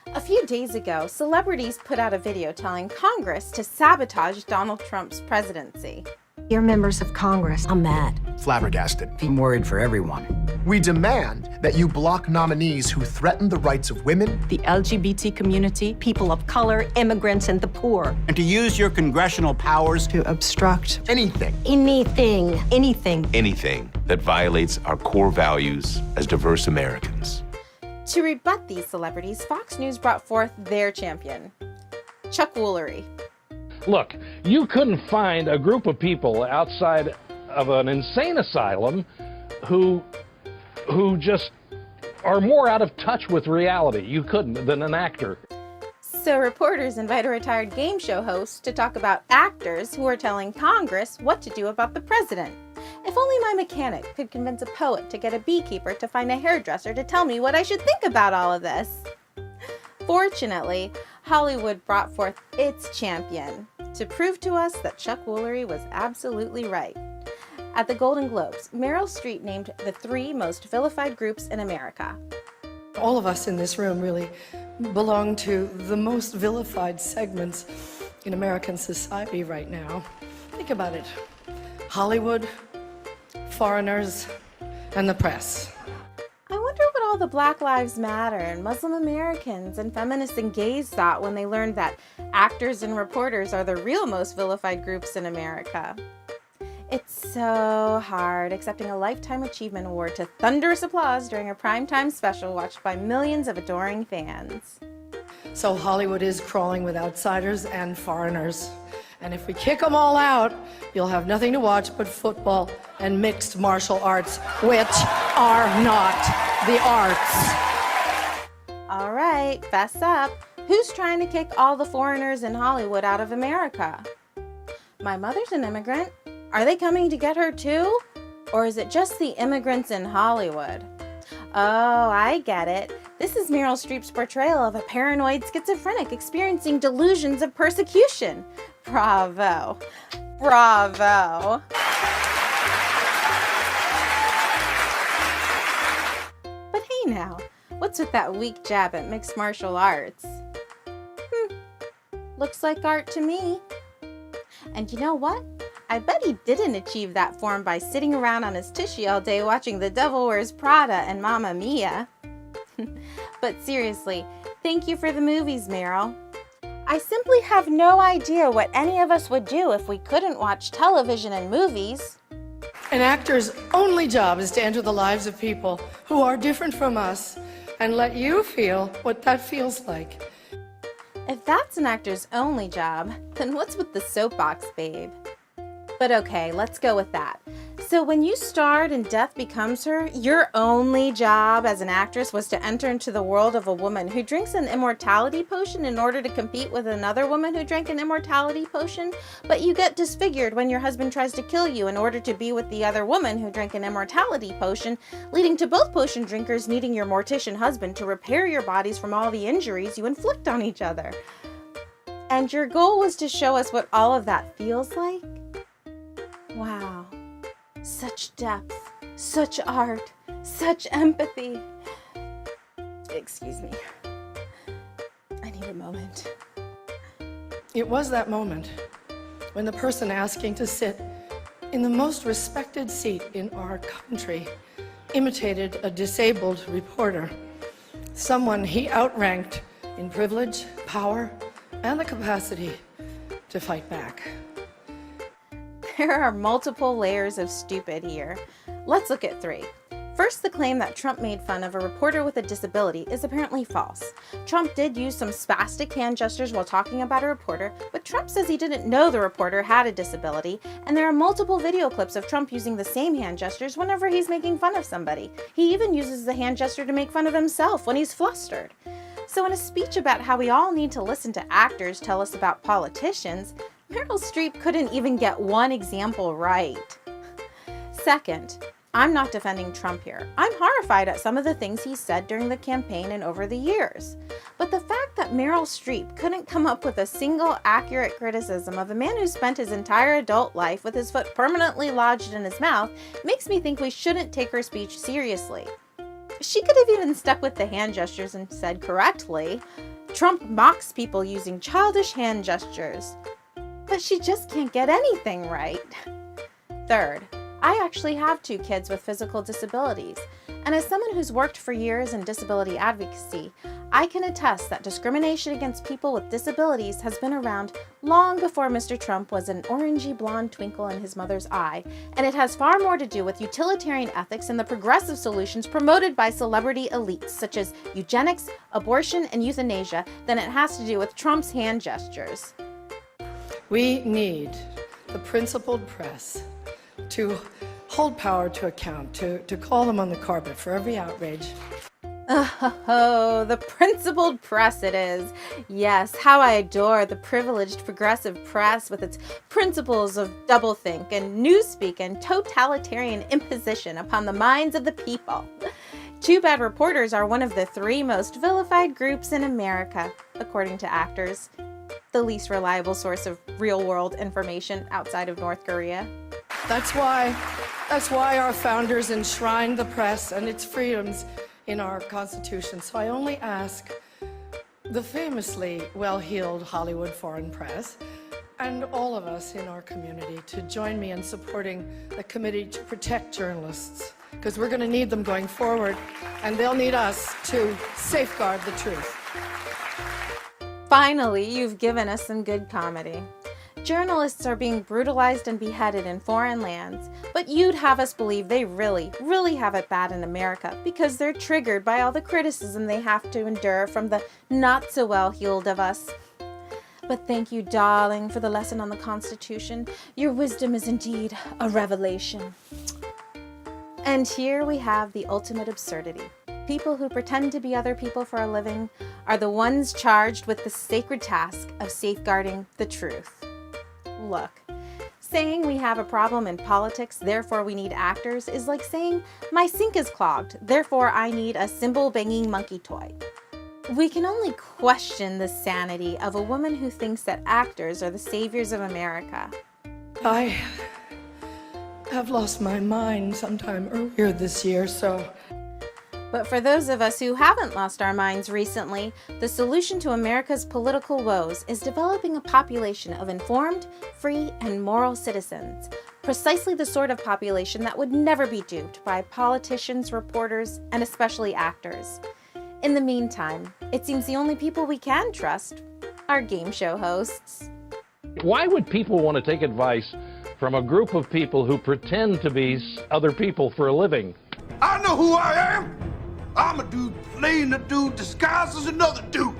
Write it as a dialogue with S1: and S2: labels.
S1: A few days ago, celebrities put out a video telling Congress to sabotage Donald Trump's presidency.
S2: Dear members of Congress, I'm mad.
S3: Flabbergasted.
S4: I'm worried for everyone.
S3: We demand that you block nominees who threaten the rights of women,
S2: The LGBT community, people of color, immigrants, and the poor.
S4: And to use your congressional powers
S2: To obstruct
S3: anything.
S2: anything.
S5: that violates our core values as diverse Americans.
S1: To rebut these celebrities, Fox News brought forth their champion, Chuck Woolery.
S6: Look, you couldn't find a group of people outside of an insane asylum who just are more out of touch with reality. You couldn't than an actor.
S1: So reporters invite a retired game show host to talk about actors who are telling Congress what to do about the president. If only my mechanic could convince a poet to get a beekeeper to find a hairdresser to tell me what I should think about all of this. Fortunately, Hollywood brought forth its champion to prove to us that Chuck Woolery was absolutely right. At the Golden Globes, Meryl Streep named the 3 most vilified groups in America.
S7: All of us in this room really belong to the most vilified segments in American society right now. Think about it. Hollywood, foreigners, and the press.
S1: I wonder what all the Black Lives Matter and Muslim Americans and feminists and gays thought when they learned that actors and reporters are the real most vilified groups in America. It's so hard accepting a Lifetime Achievement Award to thunderous applause during a primetime special watched by millions of adoring fans.
S7: So Hollywood is crawling with outsiders and foreigners. And if we kick them all out, you'll have nothing to watch but football and mixed martial arts, which are not the arts.
S1: All right, fess up. Who's trying to kick all the foreigners in Hollywood out of America? My mother's an immigrant. Are they coming to get her too? Or is it just the immigrants in Hollywood? Oh, I get it. This is Meryl Streep's portrayal of a paranoid schizophrenic experiencing delusions of persecution. Bravo. Bravo. But hey now, what's with that weak jab at mixed martial arts? Looks like art to me. And you know what? I bet he didn't achieve that form by sitting around on his tushy all day watching The Devil Wears Prada and Mamma Mia. But seriously, thank you for the movies, Meryl. I simply have no idea what any of us would do if we couldn't watch television and movies.
S7: An actor's only job is to enter the lives of people who are different from us and let you feel what that feels like.
S1: If that's an actor's only job, then what's with the soapbox, babe? But okay, let's go with that. So when you starred in Death Becomes Her, your only job as an actress was to enter into the world of a woman who drinks an immortality potion in order to compete with another woman who drank an immortality potion, but you get disfigured when your husband tries to kill you in order to be with the other woman who drank an immortality potion, leading to both potion drinkers needing your mortician husband to repair your bodies from all the injuries you inflict on each other. And your goal was to show us what all of that feels like? Wow, such depth, such art, such empathy. Excuse me, I need a moment.
S7: It was that moment when the person asking to sit in the most respected seat in our country imitated a disabled reporter, someone he outranked in privilege, power, and the capacity to fight back.
S1: There are multiple layers of stupid here. Let's look at 3. First, the claim that Trump made fun of a reporter with a disability is apparently false. Trump did use some spastic hand gestures while talking about a reporter, but Trump says he didn't know the reporter had a disability, and there are multiple video clips of Trump using the same hand gestures whenever he's making fun of somebody. He even uses the hand gesture to make fun of himself when he's flustered. So in a speech about how we all need to listen to actors tell us about politicians, Meryl Streep couldn't even get one example right. Second, I'm not defending Trump here. I'm horrified at some of the things he said during the campaign and over the years. But the fact that Meryl Streep couldn't come up with a single accurate criticism of a man who spent his entire adult life with his foot permanently lodged in his mouth makes me think we shouldn't take her speech seriously. She could have even stuck with the hand gestures and said correctly, Trump mocks people using childish hand gestures. But she just can't get anything right. Third, I actually have 2 kids with physical disabilities, and as someone who's worked for years in disability advocacy, I can attest that discrimination against people with disabilities has been around long before Mr. Trump was an orangey blonde twinkle in his mother's eye, and it has far more to do with utilitarian ethics and the progressive solutions promoted by celebrity elites such as eugenics, abortion, and euthanasia than it has to do with Trump's hand gestures.
S7: We need the principled press to hold power to account, to call them on the carpet for every outrage.
S1: Oh, the principled press it is. Yes, how I adore the privileged progressive press with its principles of doublethink and newspeak and totalitarian imposition upon the minds of the people. Too Bad reporters are one of the 3 most vilified groups in America, according to actors. The least reliable source of real-world information outside of North Korea.
S7: That's why our founders enshrined the press and its freedoms in our Constitution. So I only ask the famously well-heeled Hollywood foreign press and all of us in our community to join me in supporting the Committee to Protect Journalists, because we're going to need them going forward, and they'll need us to safeguard the truth.
S1: Finally, you've given us some good comedy. Journalists are being brutalized and beheaded in foreign lands, but you'd have us believe they really, really have it bad in America because they're triggered by all the criticism they have to endure from the not-so-well-heeled of us. But thank you, darling, for the lesson on the Constitution. Your wisdom is indeed a revelation. And here we have the ultimate absurdity. People who pretend to be other people for a living are the ones charged with the sacred task of safeguarding the truth. Look, saying we have a problem in politics, therefore we need actors, is like saying my sink is clogged, therefore I need a cymbal-banging monkey toy. We can only question the sanity of a woman who thinks that actors are the saviors of America.
S7: I have lost my mind sometime earlier this year, so...
S1: But for those of us who haven't lost our minds recently, the solution to America's political woes is developing a population of informed, free, and moral citizens. Precisely the sort of population that would never be duped by politicians, reporters, and especially actors. In the meantime, it seems the only people we can trust are game show hosts.
S6: Why would people want to take advice from a group of people who pretend to be other people for a living?
S8: I know who I am. I'm a dude playing a dude disguised as another dude.